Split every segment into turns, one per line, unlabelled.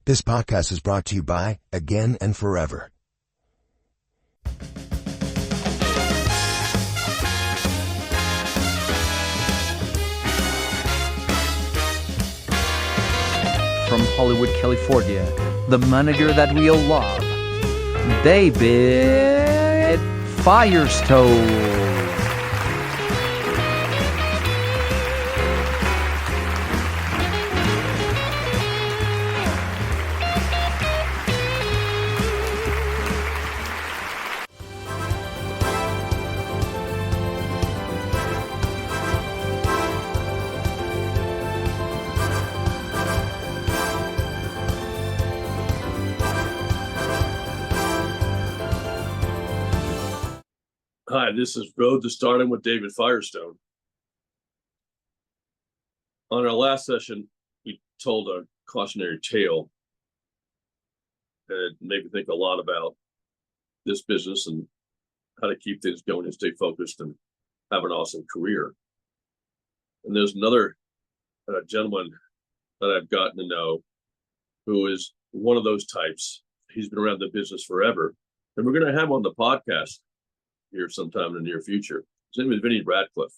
This podcast is brought to you by Again and Forever.
From Hollywood, California, the manager that we all love, David Firestone.
Hi, this is Road to Stardom with David Firestone. On our last session, we told a cautionary tale that made me think a lot about this business and how to keep things going and stay focused and have an awesome career. And there's another gentleman that I've gotten to know who is one of those types. He's been around the business forever, and we're going to have him on the podcast here sometime in the near future. His name is Vinny Radcliffe.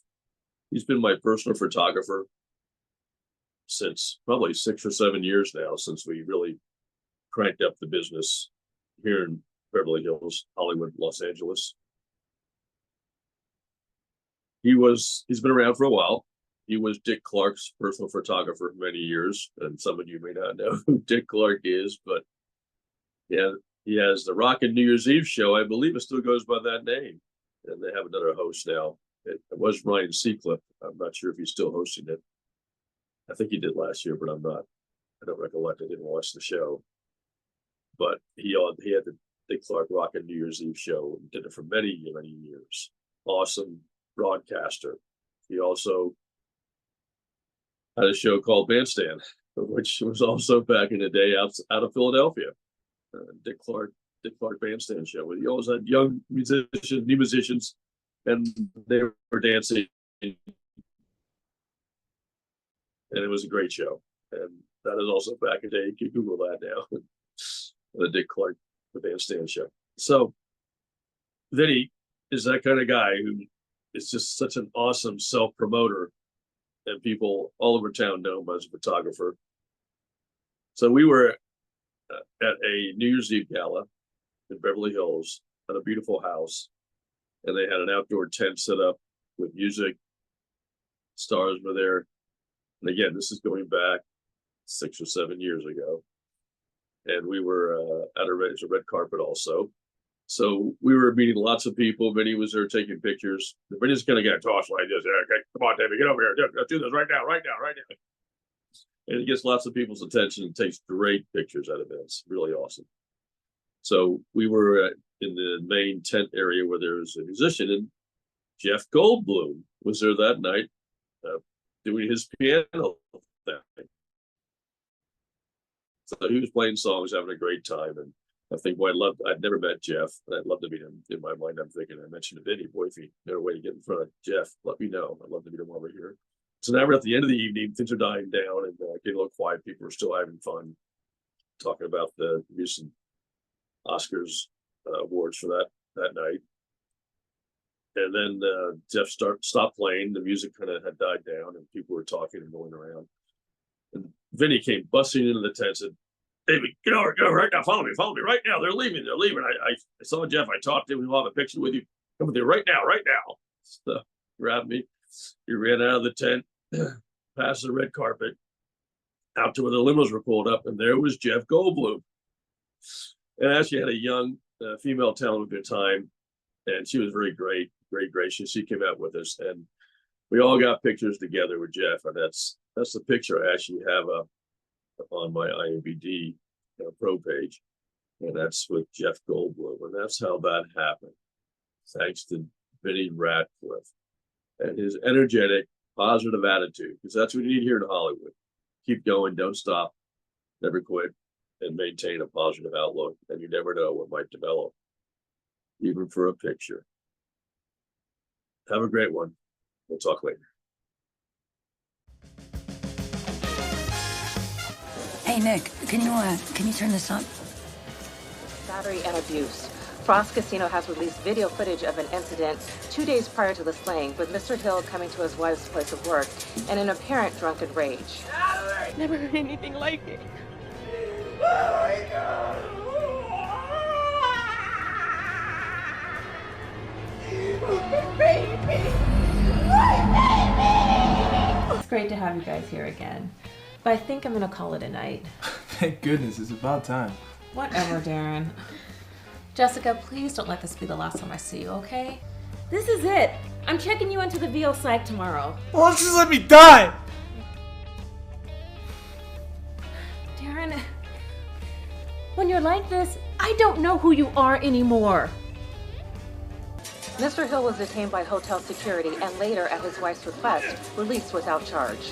He's been my personal photographer since probably 6 or 7 years now, since we really cranked up the business here in Beverly Hills, Hollywood, Los Angeles. He's been around for a while. He was Dick Clark's personal photographer for many years, and some of you may not know who Dick Clark is, but yeah, he has the Rockin' New Year's Eve show. I believe it still goes by that name. And they have another host now. It was Ryan Seacliff. I'm not sure if he's still hosting it. I think he did last year, but I don't recollect. I didn't watch the show. But he had the Dick Clark Rockin' New Year's Eve show and did it for many, many years. Awesome broadcaster. He also had a show called Bandstand, which was also back in the day out of Philadelphia. Dick Clark Bandstand show. We always had young musicians, new musicians, and they were dancing, and it was a great show. And that is also back in the day. You can Google that now. The Dick Clark Bandstand show. So Vinny is that kind of guy who is just such an awesome self-promoter, and people all over town know him as a photographer. So we were at a New Year's Eve gala in Beverly Hills at a beautiful house, and they had an outdoor tent set up with music. Stars were there, and again, this is going back 6 or 7 years ago. And we were at a red carpet also, so we were meeting lots of people. Vinny was there taking pictures. Vinny's kind of got tossed like this. Okay, come on, David, get over here. Let's do this right now. And it gets lots of people's attention and takes great pictures at events. Really awesome. So we were in the main tent area where there was a musician, and Jeff Goldblum was there that night doing his piano thing. So he was playing songs, having a great time. And I think, I'd never met Jeff, and I'd love to meet him. In my mind, I'm thinking, I mentioned to Vinny, boy, if you know a way to get in front of Jeff, let me know. I'd love to meet him while we're here. So now we're at the end of the evening, things are dying down and getting a little quiet. People are still having fun, talking about the recent Oscars awards for that night. And then Jeff stopped playing. The music kind of had died down, and people were talking and going around. And Vinny came busting into the tent and said, David, get over right now. Follow me right now. They're leaving. I saw Jeff. I talked to him. We'll have a picture with you. Come with you right now. So grabbed me. He ran out of the tent, past the red carpet, out to where the limos were pulled up, and there was Jeff Goldblum. And actually had a young female talent at the time, and she was very gracious. She came out with us, and we all got pictures together with Jeff, and that's the picture I actually have on my IMDb pro page, and that's with Jeff Goldblum, and that's how that happened, thanks to Vinny Radcliffe and his energetic, positive attitude, because that's what you need here in Hollywood. Keep going, don't stop, never quit, and maintain a positive outlook, and you never know what might develop, even for a picture. Have a great one. We'll talk later.
Hey, Hey, Nick, can you turn this up?
Battery and abuse. Frost Casino has released video footage of an incident 2 days prior to the slaying, with Mr. Hill coming to his wife's place of work in an apparent drunken rage.
Never heard anything like it.
Oh my God. My baby. My baby.
It's great to have you guys here again, but I think I'm gonna call it a night.
Thank goodness, it's about time.
Whatever, Darren. Jessica, please don't let this be the last time I see you, okay? This is it. I'm checking you into the VO psych tomorrow.
Why don't you just let me die?
Darren, when you're like this, I don't know who you are anymore.
Mr. Hill was detained by hotel security and later, at his wife's request, released without charge.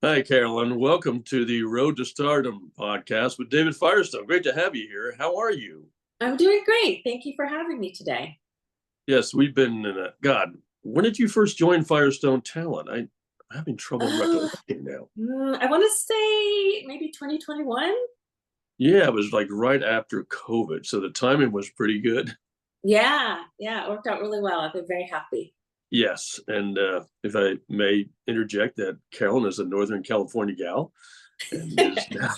Hi, Carolyn. Welcome to the Road to Stardom podcast with David Firestone. Great to have you here. How are you?
I'm doing great. Thank you for having me today.
Yes, we've been in a... God, when did you first join Firestone Talent? I'm having trouble recollecting now.
I want to say maybe 2021.
Yeah, it was like right after COVID, so the timing was pretty good.
Yeah, it worked out really well. I've been very happy.
Yes, and if I may interject, that Carolyn is a Northern California gal and is now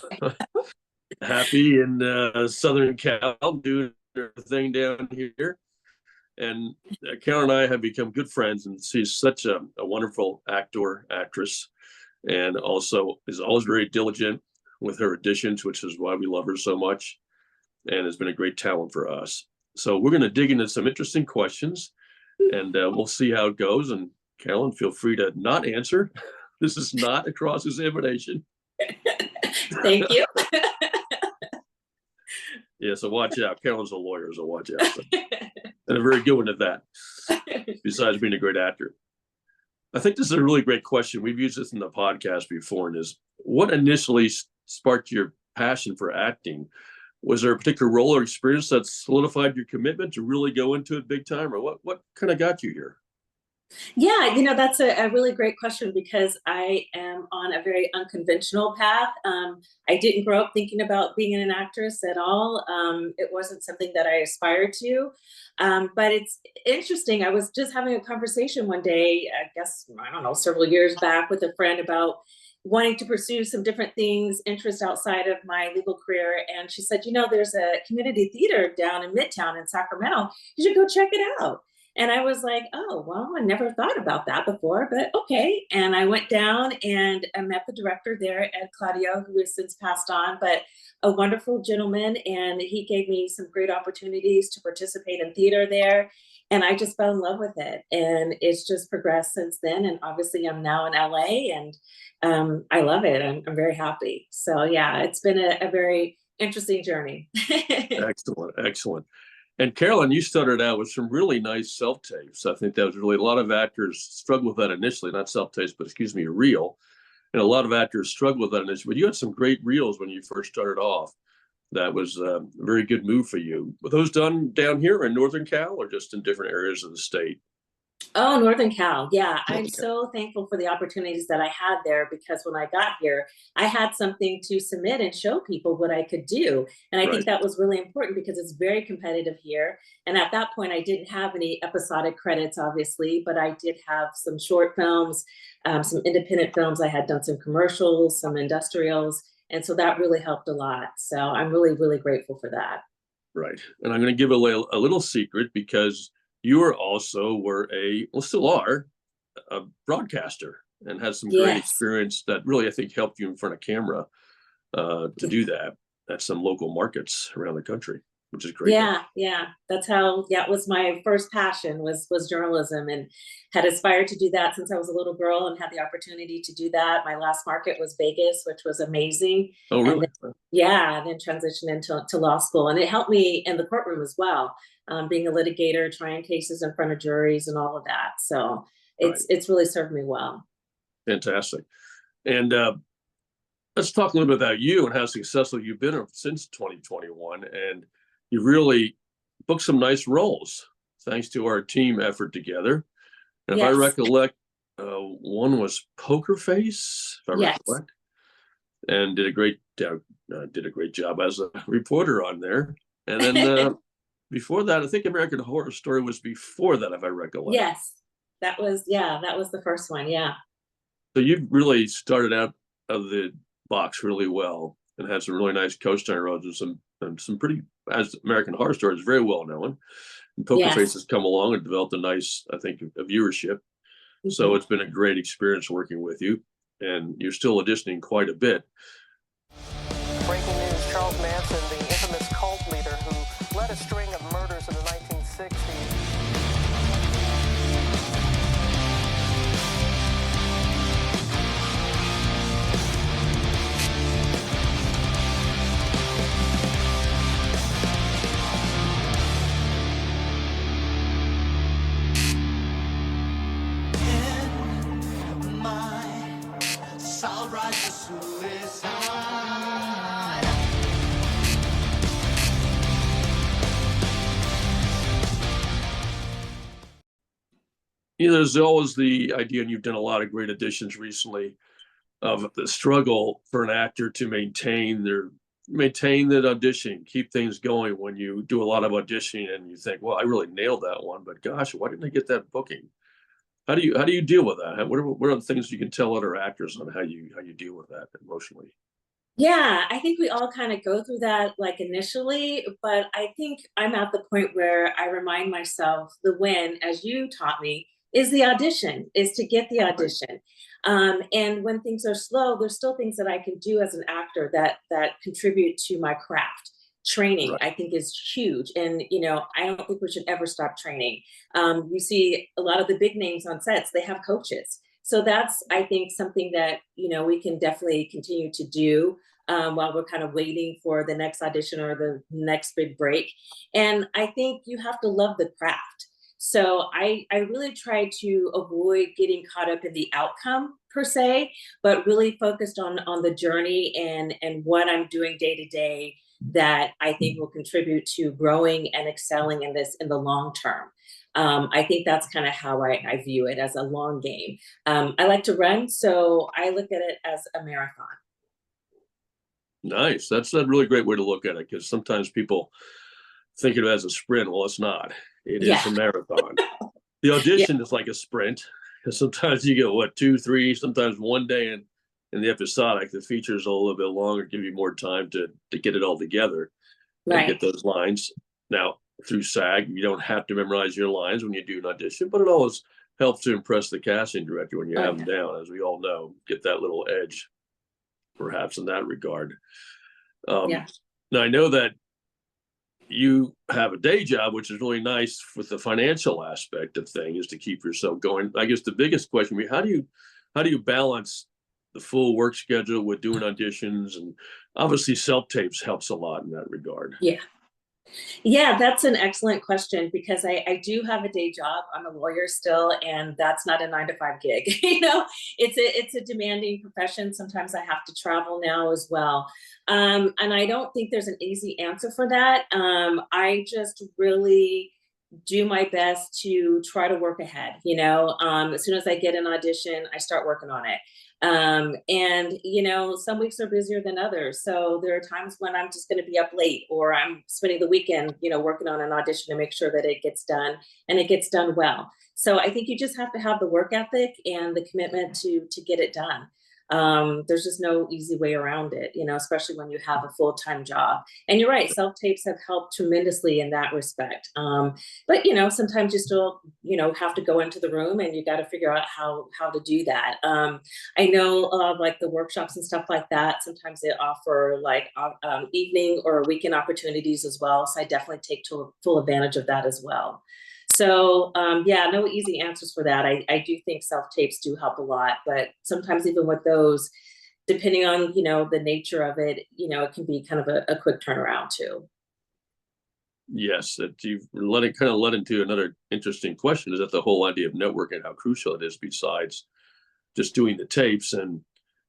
happy in Southern Cal doing her thing down here. And Carolyn and I have become good friends, and she's such a wonderful actor, actress, and also is always very diligent with her auditions, which is why we love her so much, and has been a great talent for us. So we're going to dig into some interesting questions, and we'll see how it goes. And Carolyn, feel free to not answer. This is not a cross-examination.
Thank you.
Yeah, so watch out. Carolyn's a lawyer, so watch out. So. And a very good one at that, besides being a great actor. I think this is a really great question. We've used this in the podcast before, and is what initially sparked your passion for acting? Was there a particular role or experience that solidified your commitment to really go into it big time, or what kind of got you here?
Yeah, that's a really great question, because I am on a very unconventional path. I didn't grow up thinking about being an actress at all. It wasn't something that I aspired to. But it's interesting. I was just having a conversation one day, I guess, I don't know, several years back, with a friend about wanting to pursue some different things, interest outside of my legal career. And she said, there's a community theater down in Midtown in Sacramento. You should go check it out. And I was like, oh, well, I never thought about that before, but okay. And I went down and I met the director there, Ed Claudio, who has since passed on, but a wonderful gentleman. And he gave me some great opportunities to participate in theater there. And I just fell in love with it. And it's just progressed since then. And obviously I'm now in LA, and I love it. I'm very happy. So yeah, it's been a very interesting journey.
Excellent. And Carolyn, you started out with some really nice self-tapes. I think that was really, a lot of actors struggle with that initially, not self-tapes, but a reel. And a lot of actors struggle with that initially. But you had some great reels when you first started off. That was a very good move for you. Were those done down here in Northern Cal, or just in different areas of the state?
Oh, Northern Cal. Yeah. I'm so thankful for the opportunities that I had there, because when I got here, I had something to submit and show people what I could do. And I think that was really important, because it's very competitive here. And at that point, I didn't have any episodic credits, obviously, but I did have some short films, some independent films. I had done some commercials, some industrials. And so that really helped a lot. So I'm really, really grateful for that.
Right. And I'm going to give a little secret, because you still are a broadcaster, and had some great experience that really, I think, helped you in front of camera to do that at some local markets around the country, which is great.
Yeah. That's how, it was my first passion was journalism, and had aspired to do that since I was a little girl, and had the opportunity to do that. My last market was Vegas, which was amazing.
Oh, really?
And then transitioned into law school, and it helped me in the courtroom as well. Being a litigator, trying cases in front of juries and all of that. So it's really served me well.
Fantastic. And let's talk a little bit about you and how successful you've been since 2021. And you really booked some nice roles thanks to our team effort together. And if I recollect, One was Poker Face, if I
Yes.
recollect, and did a great job as a reporter on there. And then before that, I think American Horror Story was before that, if I recollect.
Yes, that was the first one. Yeah.
So you really started out of the box really well and had some really nice co-starring roles and some pretty, as American Horror Story is very well known. And Poker
Yes.
Face has come along and developed a nice, I think, a viewership. So it's been a great experience working with you, and you're still auditioning quite a bit.
Breaking news, Charles Manson, the infamous cult leader who led a string of murders in the 1960s.
There's always the idea, and you've done a lot of great auditions recently, of the struggle for an actor to maintain that audition, keep things going when you do a lot of auditioning and you think, well, I really nailed that one, but gosh, why didn't I get that booking? How do you deal with that? What are the things you can tell other actors on how you deal with that emotionally?
Yeah, I think we all kind of go through that like initially, but I think I'm at the point where I remind myself the win, as you taught me, is the audition, is to get the audition. And when things are slow, there's still things that I can do as an actor that contribute to my craft. Training,
Right.
I think, is huge. And, I don't think we should ever stop training. You see a lot of the big names on sets, they have coaches. So that's, I think, something that, we can definitely continue to do while we're kind of waiting for the next audition or the next big break. And I think you have to love the craft. So I really try to avoid getting caught up in the outcome per se, but really focused on the journey and what I'm doing day to day that I think will contribute to growing and excelling in this in the long term. I think that's kind of how I view it, as a long game. I like to run, so I look at it as a marathon.
Nice. That's a really great way to look at it, because sometimes people think of it as a sprint. Well, it's not. It is a marathon. The audition is like a sprint, because sometimes you go, 2, 3, sometimes one day, and in the episodic, the features a little bit longer, give you more time to get it all together and get those lines. Now, through SAG, you don't have to memorize your lines when you do an audition, but it always helps to impress the casting director when you have them down, as we all know, get that little edge, perhaps, in that regard. Now, I know that you have a day job, which is really nice with the financial aspect of things, to keep yourself going. I guess the biggest question would be, how do you balance the full work schedule with doing auditions? And obviously self-tapes helps a lot in that regard.
Yeah, that's an excellent question, because I do have a day job. I'm a lawyer still, and that's not a 9-to-5 gig. It's a demanding profession. Sometimes I have to travel now as well. And I don't think there's an easy answer for that. I just really do my best to try to work ahead. As soon as I get an audition, I start working on it. And some weeks are busier than others. So there are times when I'm just going to be up late, or I'm spending the weekend, working on an audition to make sure that it gets done and it gets done well. So I think you just have to have the work ethic and the commitment to get it done. There's just no easy way around it, especially when you have a full-time job. And you're right, self-tapes have helped tremendously in that respect. But, sometimes you still, have to go into the room, and you got to figure out how to do that. I know like the workshops and stuff like that, sometimes they offer like evening or weekend opportunities as well. So I definitely take full advantage of that as well. So no easy answers for that. I do think self-tapes do help a lot, but sometimes even with those, depending on, the nature of it, it can be kind of a quick turnaround too.
Yes, that you've led into another interesting question, is that the whole idea of networking, how crucial it is, besides just doing the tapes. And,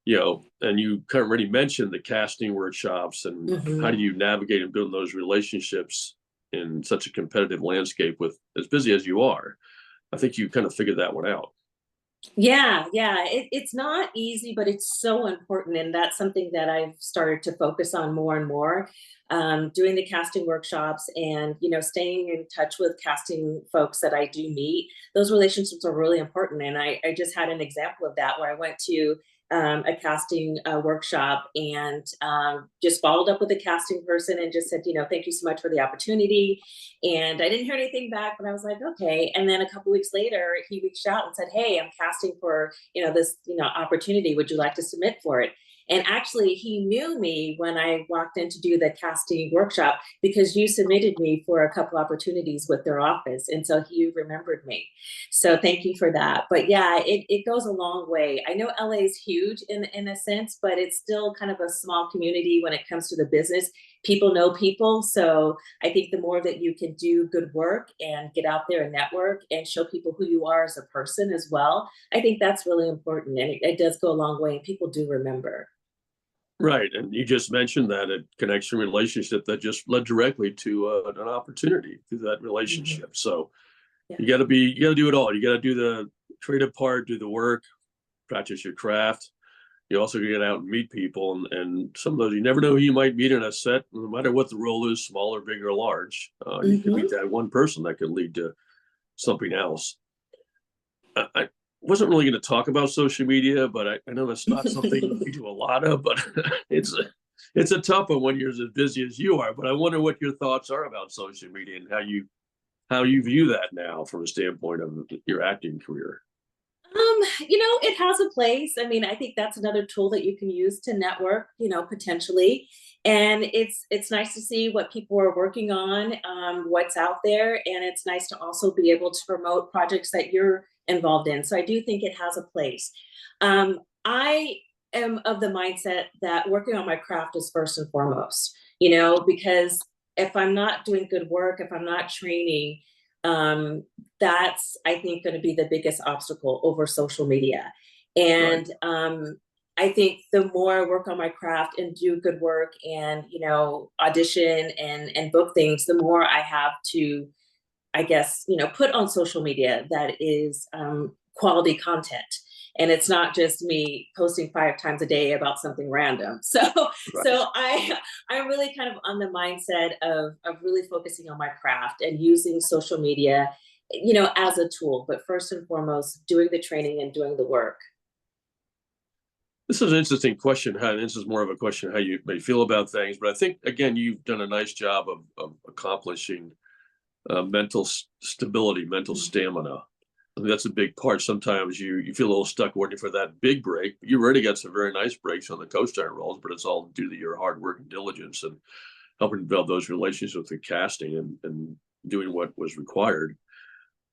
and you kind of already mentioned the casting workshops, and how do you navigate and build those relationships in such a competitive landscape with as busy as you are? I think you kind of figured that one out.
Yeah. It's not easy, but it's so important. And that's something that I've started to focus on more and more. Doing the casting workshops and, staying in touch with casting folks that I do meet. Those relationships are really important. And I just had an example of that where I went to a casting workshop and just followed up with a casting person and just said, thank you so much for the opportunity. And I didn't hear anything back, but I was like, okay. And then a couple weeks later, he reached out and said, hey, I'm casting for, this, opportunity. Would you like to submit for it? And actually, he knew me when I walked in to do the casting workshop because you submitted me for a couple opportunities with their office. And so he remembered me. So thank you for that. But yeah, it goes a long way. I know LA is huge in a sense, but it's still kind of a small community when it comes to the business. People know people. So I think the more that you can do good work and get out there and network and show people who you are as a person as well, I think that's really important. And it does go a long way and people do remember.
Right. And you just mentioned that a connection relationship that just led directly to an opportunity through that relationship.
Mm-hmm.
So
Yeah.
you got to do it all. You got to do the creative part, do the work, practice your craft. You also get out and meet people, and some of those you never know who you might meet in a set, no matter what the role is, small or big or large. You can meet that one person that could lead to something else. I wasn't really going to talk about social media, but I know that's not something we do a lot of, but it's a tough one when you're as busy as you are. But I wonder what your thoughts are about social media and how you view that now from a standpoint of your acting career.
It has a place. I mean, I think that's another tool that you can use to network, potentially. And it's nice to see what people are working on, what's out there, and it's nice to also be able to promote projects that you're involved in. So I do think it has a place. I am of the mindset that working on my craft is first and foremost, because if I'm not doing good work, if I'm not training, that's I think going to be the biggest obstacle over social media. And I think the more I work on my craft and do good work and audition and book things, the more I have to, I guess, put on social media that is quality content. And it's not just me posting 5 times a day about something random. So I'm really kind of on the mindset of really focusing on my craft and using social media, as a tool, but first and foremost, doing the training and doing the work.
This is an interesting question. This is more of a question how you may feel about things, but I think again you've done a nice job of accomplishing mental stability, mental stamina. I think that's a big part. Sometimes you feel a little stuck waiting for that big break. You already got some very nice breaks on the co-star roles, but it's all due to your hard work and diligence and helping develop those relationships with the casting and doing what was required.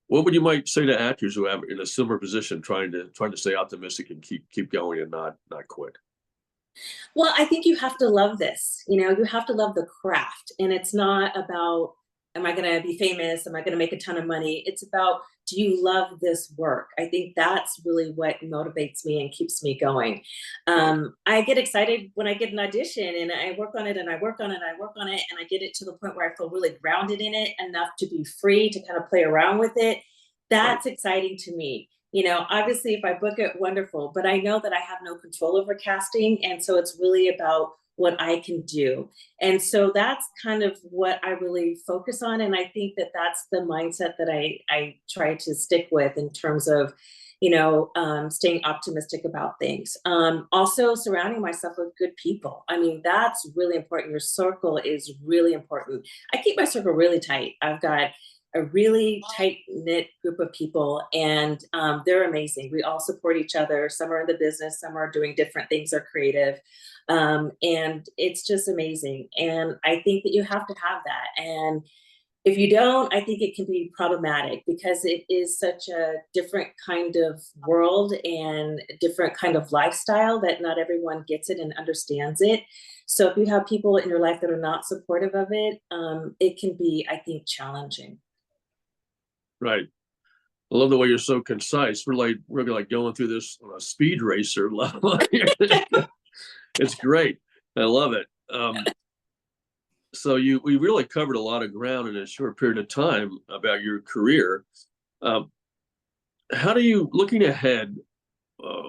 What would you might say to actors who have in a similar position, trying to stay optimistic and keep going and not quit?
Well, I think you have to love this. You have to love the craft, and it's not about, am I going to be famous? Am I going to make a ton of money? It's about, do you love this work? I think that's really what motivates me and keeps me going. I get excited when I get an audition and I work on it and I work on it and I work on it and I get it to the point where I feel really grounded in it enough to be free to kind of play around with it. That's exciting to me. Obviously if I book it, wonderful, but I know that I have no control over casting. And so it's really about what I can do. And so that's kind of what I really focus on. And I think that that's the mindset that I try to stick with in terms of, staying optimistic about things. Also surrounding myself with good people. I mean, that's really important. Your circle is really important. I keep my circle really tight. I've got a really tight knit group of people and they're amazing. We all support each other. Some are in the business, some are doing different things, are creative. And it's just amazing. And I think that you have to have that. And if you don't, I think it can be problematic because it is such a different kind of world and different kind of lifestyle that not everyone gets it and understands it. So if you have people in your life that are not supportive of it, it can be, I think, challenging.
Right. I love the way you're so concise. We're like going through this on a speed racer level. It's great. I love it. So we really covered a lot of ground in a short period of time about your career. how do you, looking ahead, uh,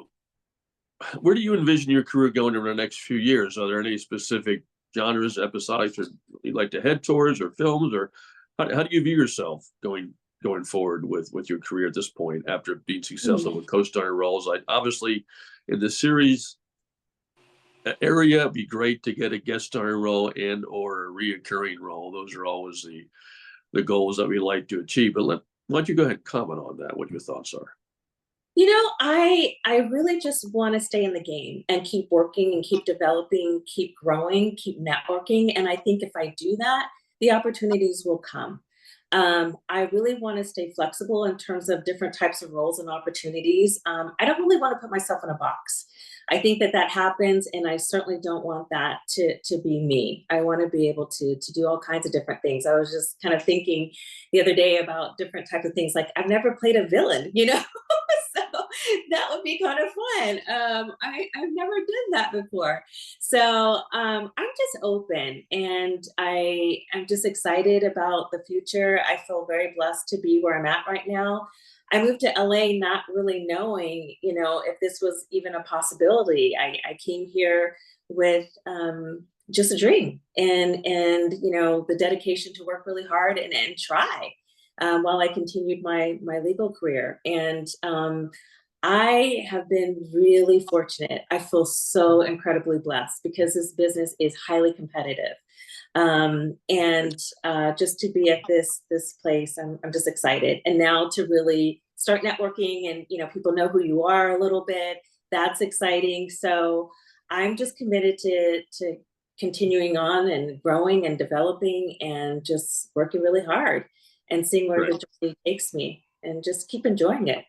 where do you envision your career going over the next few years? Are there any specific genres, episodics that you'd like to head towards, or films, or how do you view yourself going forward with your career at this point after being successful with co-starring roles? Like obviously in the series area, it'd be great to get a guest starring role and or a reoccurring role. Those are always the goals that we like to achieve. But why don't you go ahead and comment on that, what your thoughts are?
You know, I really just want to stay in the game and keep working and keep developing, keep growing, keep networking. And I think if I do that, the opportunities will come. I really want to stay flexible in terms of different types of roles and opportunities. I don't really want to put myself in a box. I think that happens, and I certainly don't want that to be me. I want to be able to do all kinds of different things. I was just kind of thinking the other day about different types of things. Like I've never played a villain, you know, so that would be kind of fun. I've never done that before, so I'm just open, and I'm just excited about the future. I feel very blessed to be where I'm at right now. I moved to LA not really knowing, you know, if this was even a possibility. I came here with just a dream, and you know, the dedication to work really hard and try while I continued my legal career. And I have been really fortunate. I feel so incredibly blessed because this business is highly competitive. And just to be at this place, I'm just excited. And now to really start networking, and you know, people know who you are a little bit. That's exciting. So I'm just committed to continuing on and growing and developing and just working really hard and seeing where the journey takes me, and just keep enjoying it.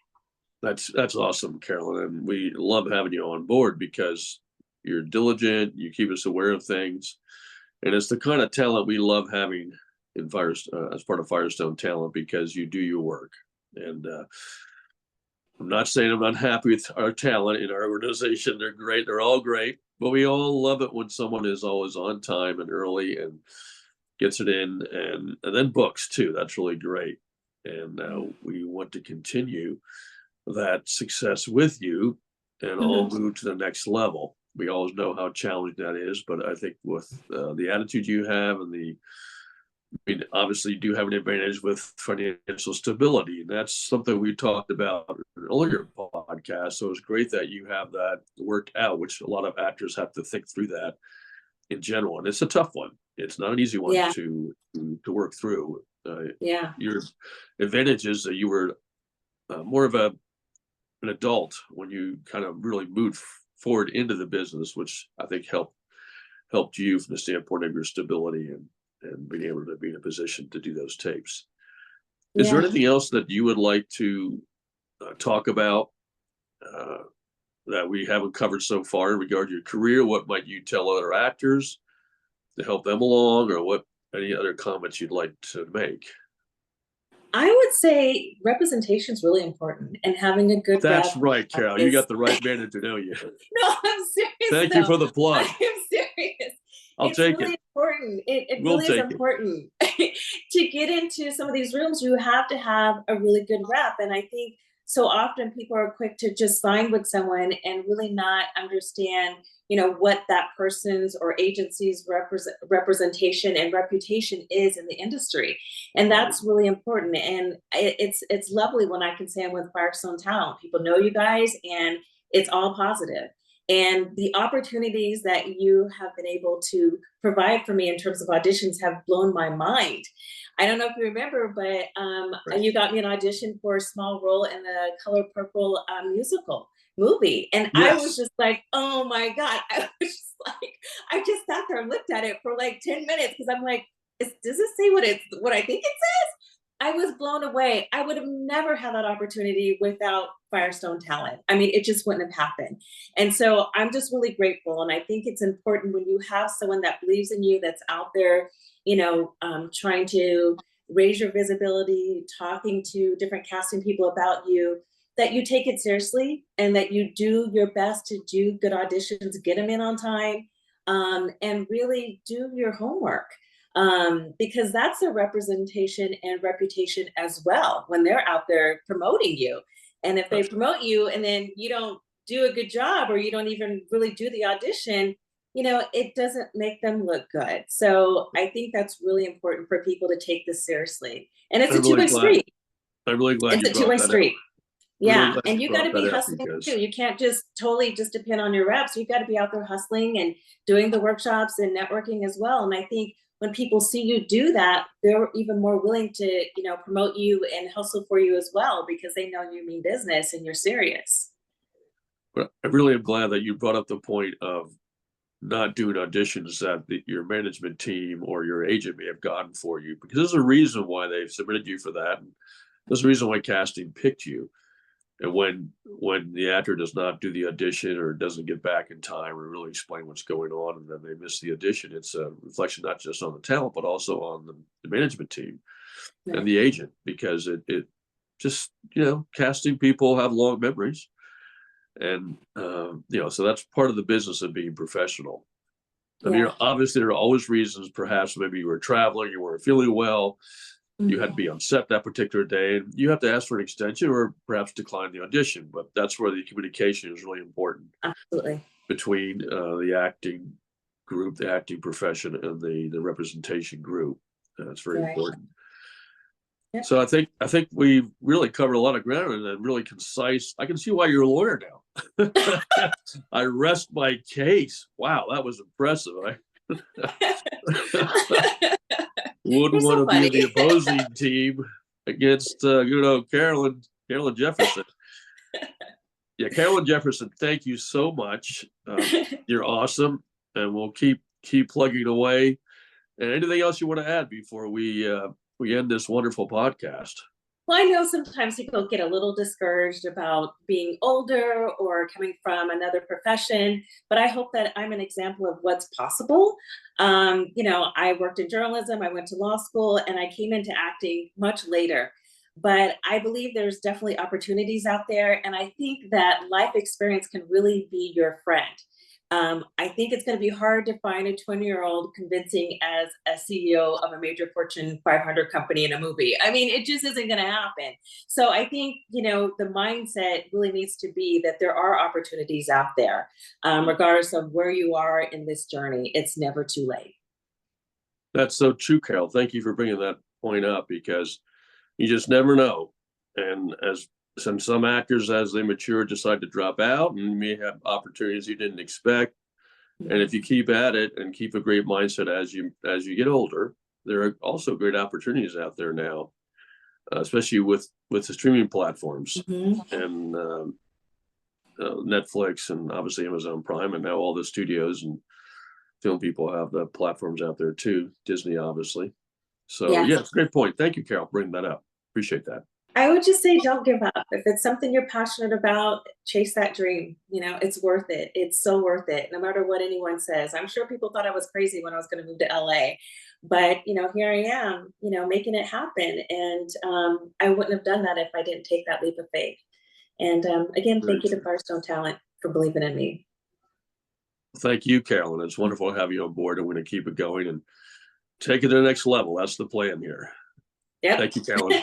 That's awesome, Carolyn, and we love having you on board because you're diligent. You keep us aware of things. And it's the kind of talent we love having in Firestone as part of Firestone talent, because you do your work. And I'm not saying I'm not happy with our talent in our organization. They're great. They're all great. But we all love it when someone is always on time and early and gets it in, and then books too. That's really great. And we want to continue that success with you and all move to the next level. We always know how challenging that is, but I think with the attitude you have and obviously you do have an advantage with financial stability, and that's something we talked about in an earlier podcast. So it's great that you have that worked out, which a lot of actors have to think through that in general, and it's a tough one. It's not an easy one to work through. Your advantage is that you were more of an adult when you kind of really moved forward into the business, which I think helped you from the standpoint of your stability and being able to be in a position to do those tapes. Is there anything else that you would like to talk about that we haven't covered so far in regard to your career? What might you tell other actors to help them along, or any other comments you'd like to make?
I would say representation is really important, and having a good.
That's right, Carol. You got the right manager, don't you?
No, I'm serious.
Thank you for the plug.
I am serious.
I'll take
really
it.
Important. It really is important to get into some of these rooms. You have to have a really good rep, and I think so often people are quick to just sign with someone and really not understand, you know, what that person's or agency's representation and reputation is in the industry. And that's really important. And it's lovely when I can say I'm with Firestone Talent. People know you guys, and it's all positive. And the opportunities that you have been able to provide for me in terms of auditions have blown my mind. I don't know if you remember, but you got me an audition for a small role in the Color Purple musical movie. And I was just like, oh my God. I was just like, I just sat there and looked at it for like 10 minutes because I'm like, does it say what I think it says? I was blown away. I would have never had that opportunity without Firestone Talent. I mean, it just wouldn't have happened. And so I'm just really grateful. And I think it's important when you have someone that believes in you, that's out there, you know, trying to raise your visibility, talking to different casting people about you, that you take it seriously and that you do your best to do good auditions, get them in on time, and really do your homework. Because that's a representation and reputation as well when they're out there promoting you. And if they promote you and then you don't do a good job, or you don't even really do the audition, it doesn't make them look good. So I think that's really important for people to take this seriously. And it's a two-way street.
I'm really glad
it's
you
a two-way
brought that
street.
up.
Yeah.
Really
And you got to be hustling too. You can't just totally just depend on your reps. You've got to be out there hustling and doing the workshops and networking as well. And I think when people see you do that, they're even more willing to, promote you and hustle for you as well, because they know you mean business and you're serious.
But I really am glad that you brought up the point of not doing auditions that your management team or your agent may have gotten for you, because there's a reason why they've submitted you for that. And there's a reason why casting picked you. And when the actor does not do the audition or doesn't get back in time or really explain what's going on, and then they miss the audition, it's a reflection not just on the talent, but also on the management team and the agent, because it just, casting people have long memories. And, so that's part of the business of being professional. I mean, obviously there are always reasons, perhaps maybe you were traveling, you weren't feeling well, you had to be on set that particular day, and you have to ask for an extension or perhaps decline the audition. But that's where the communication is really important.
Absolutely. Between
the acting group, the acting profession, and the representation group. That's very important. Yep. So I think we've really covered a lot of ground and really concise. I can see why you're a lawyer now. I rest my case. Wow, that was impressive. Wouldn't want to be in the opposing team against Carolyn Jefferson. Yeah, Carolyn Jefferson, thank you so much. You're awesome, and we'll keep plugging away. And anything else you want to add before we end this wonderful podcast?
Well, I know sometimes people get a little discouraged about being older or coming from another profession, but I hope that I'm an example of what's possible. I worked in journalism, I went to law school, and I came into acting much later. But I believe there's definitely opportunities out there, and I think that life experience can really be your friend. I think it's going to be hard to find a 20-year-old convincing as a CEO of a major Fortune 500 company in a movie. I mean, it just isn't going to happen. So I think, the mindset really needs to be that there are opportunities out there, regardless of where you are in this journey. It's never too late.
That's so true, Carol. Thank you for bringing that point up, because you just never know. And some actors, as they mature, decide to drop out, and you may have opportunities you didn't expect. Mm-hmm. And if you keep at it and keep a great mindset as you get older, there are also great opportunities out there now, especially with the streaming platforms. Mm-hmm. And Netflix, and obviously Amazon Prime, and now all the studios and film people have the platforms out there too. Disney, obviously. So yeah, great point. Thank you, Carol, for bringing that up. Appreciate that.
I would just say, don't give up. If it's something you're passionate about, chase that dream. It's worth it. It's so worth it. No matter what anyone says. I'm sure people thought I was crazy when I was going to move to LA, but here I am, making it happen. And I wouldn't have done that if I didn't take that leap of faith. And again, thank you to Firestone Talent for believing in me.
Thank you, Carolyn. It's wonderful to have you on board, and we're going to keep it going and take it to the next level. That's the plan here. Yeah. Thank you, Carolyn.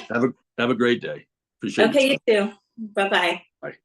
Have a great day. Appreciate it.
Okay, you too. Bye-bye.
Bye.